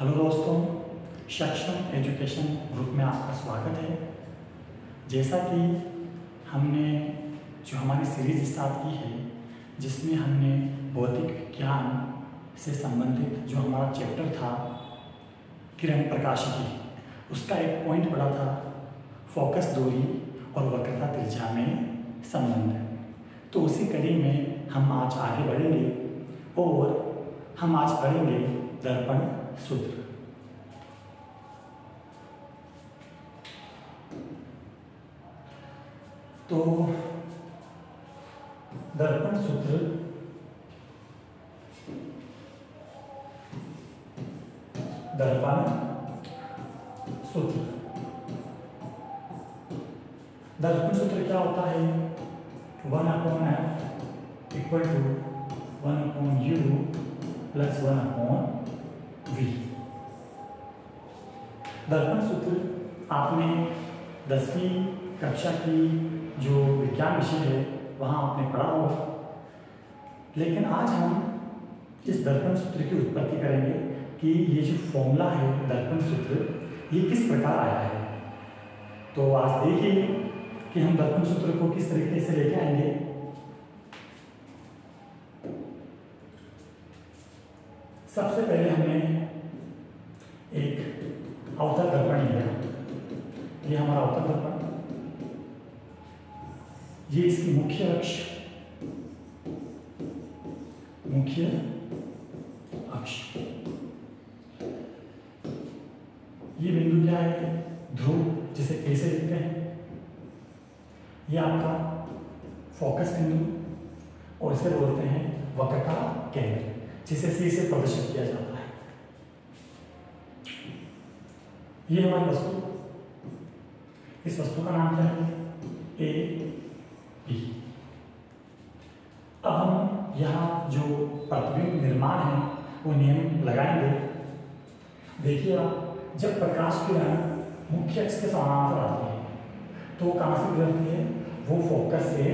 Hello दोस्तों, सक्षम education group में आपका स्वागत है। जैसा कि हमने जो हमारी सीरीज स्टार्ट की है, जिसमें हमने भौतिक विज्ञान से संबंधित जो हमारा चैप्टर था किरण प्रकाशिकी, उसका एक पॉइंट पढ़ा था फोकस दूरी और वक्रता त्रिज्या में संबंध। तो उसी कड़ी में हम आज आगे बढ़ेंगे और हम आज पढ़ेंगे दर्पण सूत्र। तो दर्पण सूत्र दर्पण सूत्र क्या होता है? 1/f equal to 1/u plus 1/v। दर्पण सूत्र आपने 10वीं कक्षा की जो विज्ञान विषय है वहाँ आपने पढ़ा होगा, लेकिन आज हम इस दर्पण सूत्र की उत्पत्ति करेंगे कि ये जो फॉर्मूला है दर्पण सूत्र ये किस प्रकार आया है। तो आज देखिए कि हम दर्पण सूत्र को किस तरीके से लेके आएंगे। सबसे पहले हमने एक अवतल दर्पण लिया, ये हमारा अवतल दर्पण, ये इसकी मुख्य अक्ष, ये बिंदु क्या है? ध्रुव, जिसे K से लिखते हैं। ये आपका फोकस बिंदु और इसे बोलते हैं वक्रता केंद्र, जिसे C से प्रदर्शित किया जाता है। ये हमारी वस्तु, इस वस्तु का नाम क्या है? A B। अब हम यहाँ जो प्रतिबिंब निर्माण है वो नियम लगाएंगे। देखिए आप, जब प्रकाश किरण मुख्य अक्ष के समानांतर आती है तो वो कहाँ से गुजरती है? वो फोकस से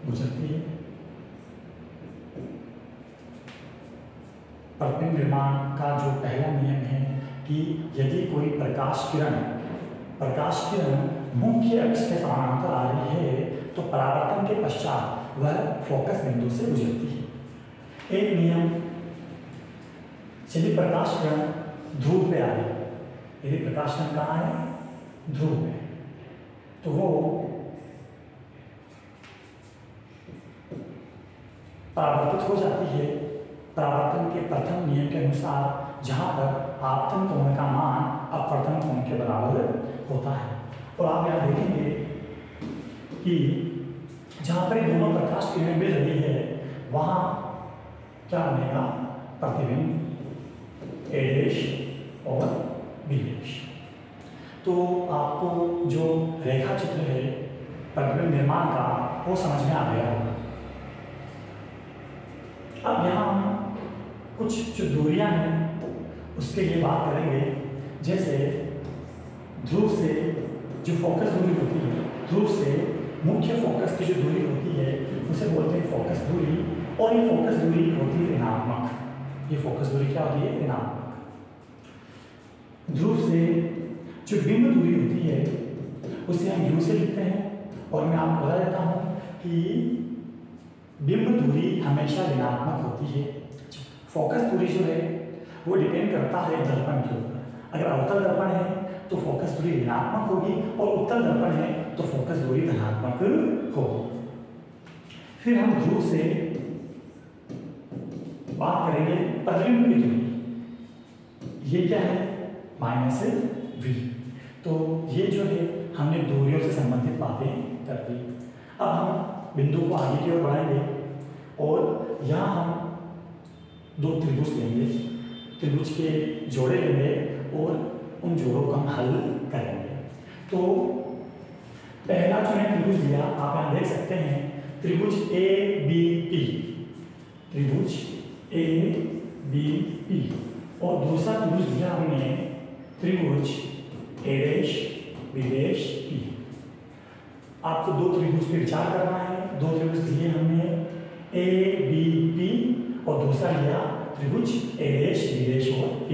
गुजरती है। प्रतिबिंब निर्माण का जो पहला नियम है कि यदि कोई प्रकाश किरण मुख्य अक्ष के समानांतर आ रही है तो परावर्तन के पश्चात वह फोकस बिंदु से गुजरती है। एक नियम, यदि प्रकाश किरण ध्रुव पे आ रही है, यदि प्रकाश किरण कहाँ है? ध्रुव पे, तो वो परावर्तित हो जाती है परावर्तन के प्रथम नियम के अनुसार, जहां पर आपतन कोण का मान अपवर्तन कोण के बराबर होता है। और आप यहाँ देखेंगे कि जहां पर दोनों प्रकाश किरणें मिल रही है वहां क्या बनेगा? प्रतिबिंब A' और B'। तो आपको जो रेखा चित्र है प्रतिबिंब निर्माण का वो समझ में आ गया होगा। अब यहाँ हम कुछ जो दूरियां हैं उसके लिए बात करेंगे। जैसे ध्रुव से जो फोकस दूरी होती है, ध्रुव से मुख्य फोकस की जो दूरी होती है उसे बोलते हैं फोकस दूरी, और ये फोकस दूरी होती है ऋणात्मक। ये फोकस दूरी क्या होती है? ऋणात्मक। ध्रुव से जो बिंब दूरी होती है उसे हम u से लिखते हैं, और मैं आपको बता देता हूँ कि बिंब दूरी हमेशा ऋणात्मक होती है। फोकस दूरी जो है वो डिपेंड करता है दर्पण के ऊपर। अगर अवतल दर्पण है तो फोकस दूरी ऋणात्मक होगी, और उत्तल दर्पण है तो फोकस दूरी धनात्मक होगी। फिर हम ध्रुव से बात करेंगे प्रतिबिंब की दूरी, ये क्या है? -v। तो ये जो है हमने दूरियों से संबंधित बातें कर दी। अब हम बिंदु को आगे की ओर बढ़ाएंगे और यहाँ हम दो त्रिभुज लेंगे, त्रिभुज के जोड़े लेंगे और उन जोड़ों को हम हल करेंगे। तो पहला जो है त्रिभुज लिया, आप यहाँ देख सकते हैं त्रिभुज ABP, त्रिभुज ABP, और दूसरा त्रिभुज लिया हमने त्रिभुज A'B'P। आपको दो त्रिभुज पे विचार करना है। दो त्रिभुज लिए हमने ABP और दूसरा लिया त्रिभुज A' B' और P।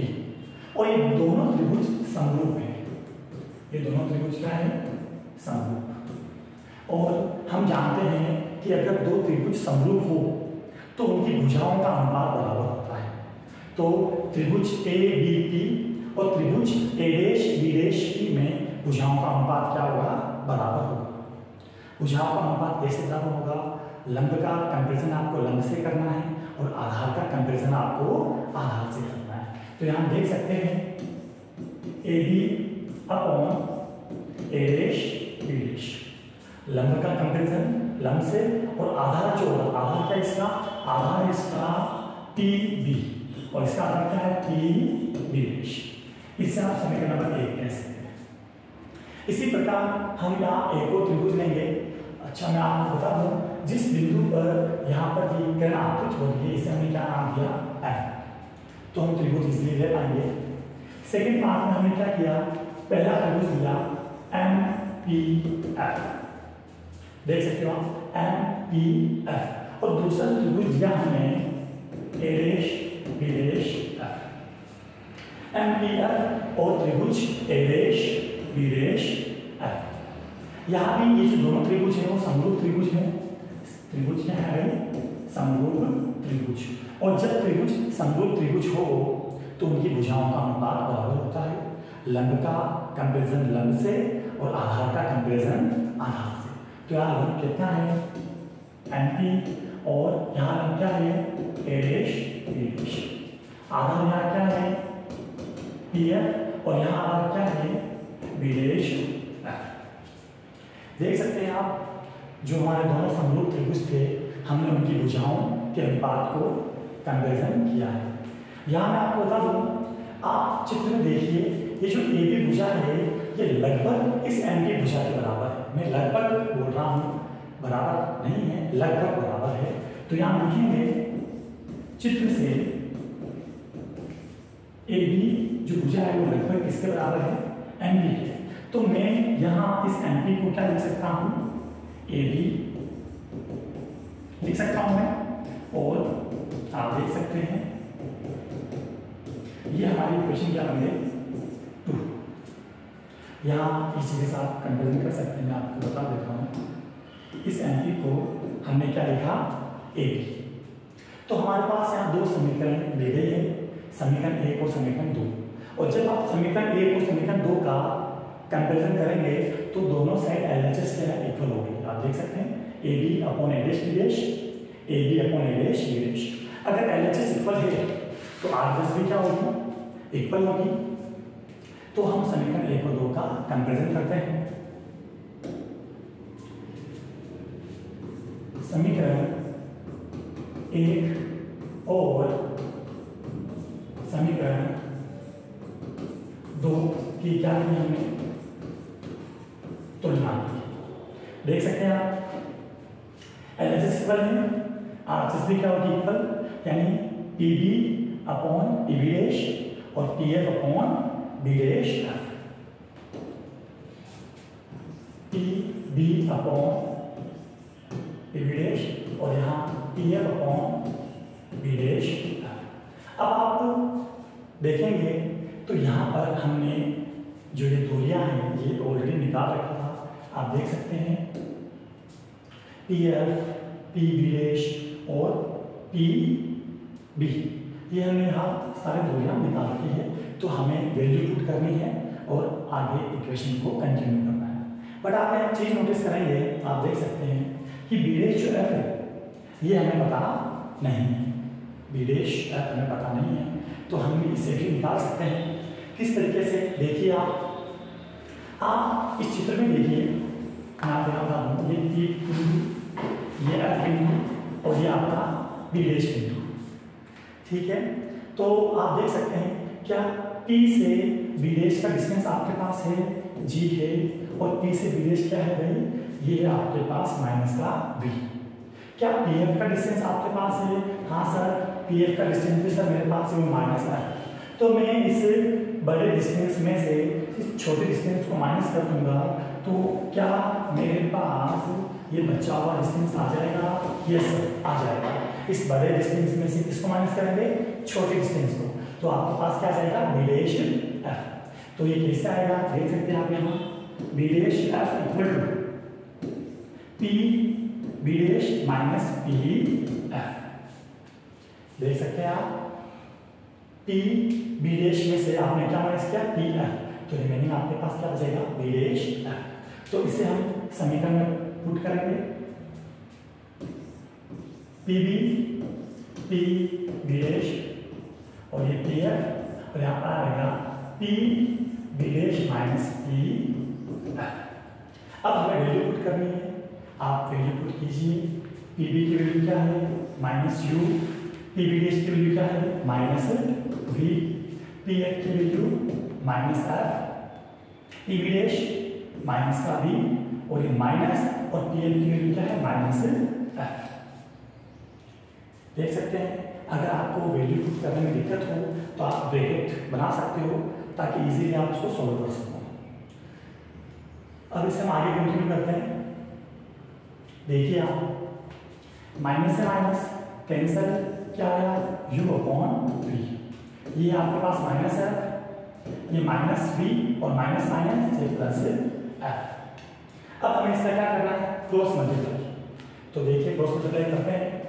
समरूप है, ये दोनों त्रिभुज क्या है, समरूप। और हम जानते हैं कि अगर दो त्रिभुज समरूप हो तो उनकी भुजाओं का अनुपात बराबर होता है। तो त्रिभुज ए बी पी और त्रिभुज A dash B dash P में भुजाओं का अनुपात क्या होगा, बराबर होगा। भुजाओं का अनुपात कैसे बराबर होगा, लंब का कंपैरिजन आपको लंब से करना है और आधार का कंपैरिजन आपको आधार से करना है। तो यहाँ देख सकते हैं A B upon A dash B dash, लंब का कंपैरिजन लंब से और आधार जो होगा, आधार क्या इसका, आधार इसका पी बी और इसका आधार क्या है, पी बी डैश। इससे आप समीकरण नंबर 1 कह सकते हैं। इसी प्रकार हम यहाँ एक और त्रिभुज लेंगे। अच्छा, मैं आपको बता दूं, जिस बिंदु पर यहाँ पर ये किरण आपतित हो रही है इसे हमने क्या नाम दिया, एफ। तो हम त्रिभुज इसलिए ले पाएंगे। सेकेंड पार्ट में हमने क्या किया, पहला त्रिभुज लिया एम पी एफ, देख सकते हो आप एम पी एफ, और दूसरा त्रिभुज दिया हमने A dash B dash F. M P F और त्रिभुज A dash B dash F. यहाँ भी ये जो दोनों त्रिभुज है वो समरूप त्रिभुज है। त्रिभुज क्या है, समरूप त्रिभुज। और जब त्रिभुज समरूप त्रिभुज हो तो उनकी भुजाओं का अनुपात बराबर होता है, लंब का कंपैरिजन लंब से और आधार का कंपैरिजन आधार से। तो यहाँ लंब कितना है, एमपी, और यहाँ लंब क्या है, ए डैश बी डैश। आधार यहाँ क्या है, पी एफ, और यहाँ आधार क्या है, बी डैश एफ। देख सकते हैं आप, जो हमारे दोनों समरूप त्रिभुज थे हमने उनकी भुजाओं के अनुपात को कंपैरिजन किया है। यहाँ मैं आपको बता दूं, आप चित्र में देखिए, ये जो ए बी भुजा है ये लगभग इस एम की भुजा के बराबर है। मैं लगभग बोल रहा हूँ, बराबर नहीं है, लगभग बराबर है। तो यहाँ लिखेंगे चित्र से ए बी जो भुजा है वो लगभग किसके बराबर है, एम बी के। तो मैं यहाँ इस एम पी को क्या लिख सकता हूँ, ए बी लिख सकता हूँ मैं, और आप देख सकते हैं ये हमारी इक्वेशन क्या बन गई, 2। यहाँ इसी के साथ कंपेरिजन कर सकते हैं। मैं आपको बता देता हूँ, इस एम पी को हमने क्या लिखा, ए बी। तो हमारे पास यहाँ दो समीकरण दे गए हैं, समीकरण 1 और समीकरण 2। और जब आप समीकरण 1 और समीकरण 2 का कंपेरिजन करेंगे तो दोनों साइड एलएचएस के इक्वल होगी। आप देख सकते हैं A B upon A dash B dash, A B upon A dash B dash. अगर एलएचएस इक्वल है तो आरएचएस भी क्या होगी, इक्वल होगी। तो हम समीकरण 1 और 2 का कंपेरिजन करते हैं। समीकरण 1 और समीकरण 2 की क्या की हमने तुलना की। देख सकते हैं आप, एलएचएस इक्वल है, आरएचएस भी क्या होगी, इक्वल, यानी P B upon P B dash और P F upon B dash F. P B upon P B dash और यहाँ P F upon B dash F. अब आप देखेंगे तो यहाँ पर हमने जो ये दूरियां हैं ये ऑलरेडी निकाल रखा था। आप देख सकते हैं P F, P B dash और पी बी, ये हमने यहाँ सारे दूरियां निकाल रखी है। तो हमें वैल्यू पुट करनी है और आगे इक्वेशन को कंटिन्यू करना है। बट आप एक चीज नोटिस करेंगे, आप देख सकते हैं कि बी डैश जो एफ है ये हमें पता नहीं है, बी डैश एफ हमें पता नहीं है। तो हम इसे भी निकाल सकते हैं। किस तरीके से, देखिए आप इस चित्र में देखिए, मैं आपको बता दूँ, ये पी बिंदु, ये एफ बिंदु और ये आपका बी डैश बिंदु, ठीक है। तो आप देख सकते हैं क्या P से बी डैश का डिस्टेंस आपके पास है g है, और P से बी डैश क्या है भाई, ये है आपके पास माइनस का v। क्या PF का डिस्टेंस आपके पास है, हाँ सर PF का डिस्टेंस भी सर मेरे पास है, वो माइनस का है। तो मैं इस बड़े डिस्टेंस में से इस छोटे डिस्टेंस को माइनस कर दूंगा, तो क्या मेरे पास ये बचा हुआ डिस्टेंस आ जाएगा, यस आ जाएगा। इस बड़े डिस्टेंस में से किसको माइनस करेंगे, छोटे डिस्टेंस को, तो आपके पास क्या जाएगा, बी डैश एफ। तो ये कैसे आएगा देख सकते हैं आप यहाँ B dash F equal to P B dash minus P F. देख सकते हैं आप पी बी डैश में से आपने क्या माइनस किया पी एफ, तो रिमेनिंग आपके पास क्या बचेगा बी डैश एफ। तो इसे हम समीकरण में पुट करेंगे पी बी डैश और ये पी एफ और यहाँ पर आएगा P B dash minus P F. अब हमें वैल्यू पुट करनी है, आप वैल्यू पुट कीजिए। पी बी की वैल्यू क्या है minus U, P B dash की वैल्यू क्या है माइनस वी, पी एफ की value minus F, P B dash minus का वी और ये माइनस और पी एफ की वैल्यू क्या है माइनस एफ। देख सकते हैं अगर आपको वैल्यू पुट करने में दिक्कत हो तो आप ब्रैकेट बना सकते हो ताकि इजीली आप उसको सॉल्व कर सको। अब इसे हम आगे कंटिन्यू करते हैं। देखिए आप माइनस से माइनस कैंसिल क्या आया u अपॉन v, ये आपके पास माइनस है, ये माइनस v और माइनस माइनस ये प्लस f। अब हमें इसका क्या करना है क्रॉस मल्टीप्लाई, तो देखिए क्रॉस मल्टीप्लाई करते हैं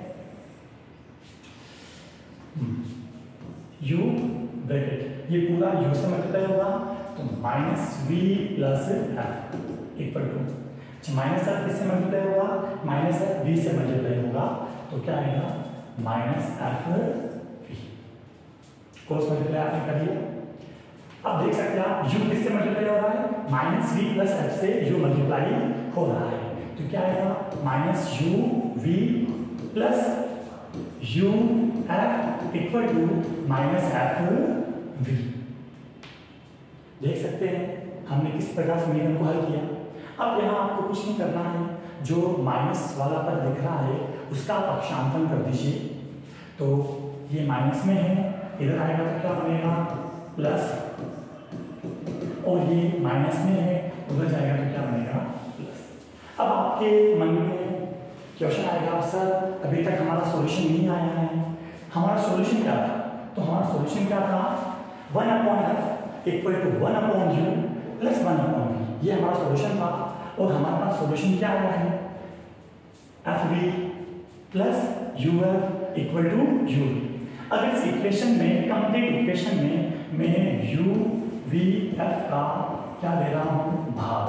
u ब्रैकेट ये पूरा u से मल्टीप्लाई होगा तो minus v plus f equal to minus f किससे मल्टीप्लाई होगा माइनस f v से मल्टीप्लाई होगा तो क्या आएगा minus f v। Cross multiply आपने कर लिया। अब देख सकते हैं आप u किससे मल्टीप्लाई हो रहा है माइनस v प्लस f से u मल्टीप्लाई हो रहा है तो क्या आएगा minus u v plus u f equal to minus f v। देख सकते हैं हमने किस प्रकार समीकरण को हल किया। अब यहाँ आपको कुछ नहीं करना है, जो माइनस वाला पद दिख रहा है उसका पक्षांतरण कर दीजिए। तो ये माइनस में है, इधर आएगा तो क्या बनेगा प्लस, और ये माइनस में है उधर जाएगा तो क्या बनेगा प्लस। अब आपके मन में क्वेश्चन आएगा सर अभी तक हमारा सॉल्यूशन नहीं आया है, हमारा सॉल्यूशन क्या था? तो हमारा सॉल्यूशन क्या था 1 upon F equal to 1 upon U plus 1 upon V, ये हमारा सॉल्यूशन था। और हमारे पास सॉल्यूशन क्या आया है F V plus U F equal to U V. अब इस इक्वेशन में कंप्लीट इक्वेशन में मैं यू वी एफ का क्या दे रहा हूँ भाग,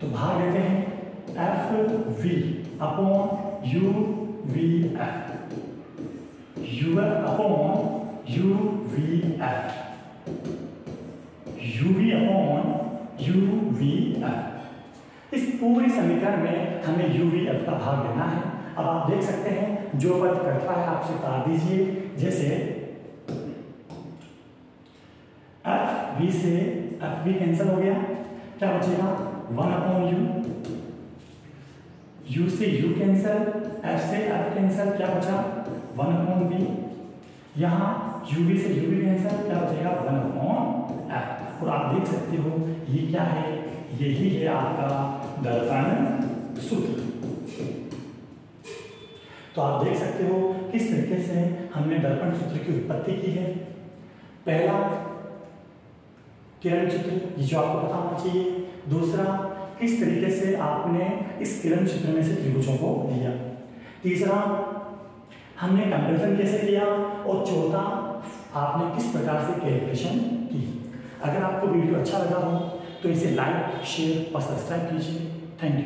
तो भाग देते हैं F V upon U V F, U F upon U V F, U V upon U V F. इस पूरी समीकरण में हमें यू वी एफ का भाग लेना है। अब आप देख सकते हैं जो पद कटता है आप उसे काट दीजिए, जैसे एफ वी से एफ वी कैंसिल हो गया, क्या बचेगा 1 अपॉन यू से यू कैंसिल, एफ से एफ कैंसिल, क्या बचा 1 अपॉन वी, यहाँ यू वी से यू वी कैंसिल, क्या बचेगा 1 अपॉन एफ। और आप देख सकते हो ये क्या है, यही है आपका दर्पण सूत्र। तो आप देख सकते हो किस तरीके से हमने दर्पण सूत्र की उत्पत्ति की है। पहला किरण चित्र, ये जो आपको पता होना चाहिए। दूसरा किस तरीके से आपने इस किरण चित्र में से त्रिभुजों को दिया। तीसरा हमने कंपैरिजन कैसे किया, और चौथा आपने किस प्रकार से कैलकुलेशन की। अगर आपको वीडियो अच्छा लगा हो तो इसे लाइक शेयर और सब्सक्राइब कीजिए। Thank you.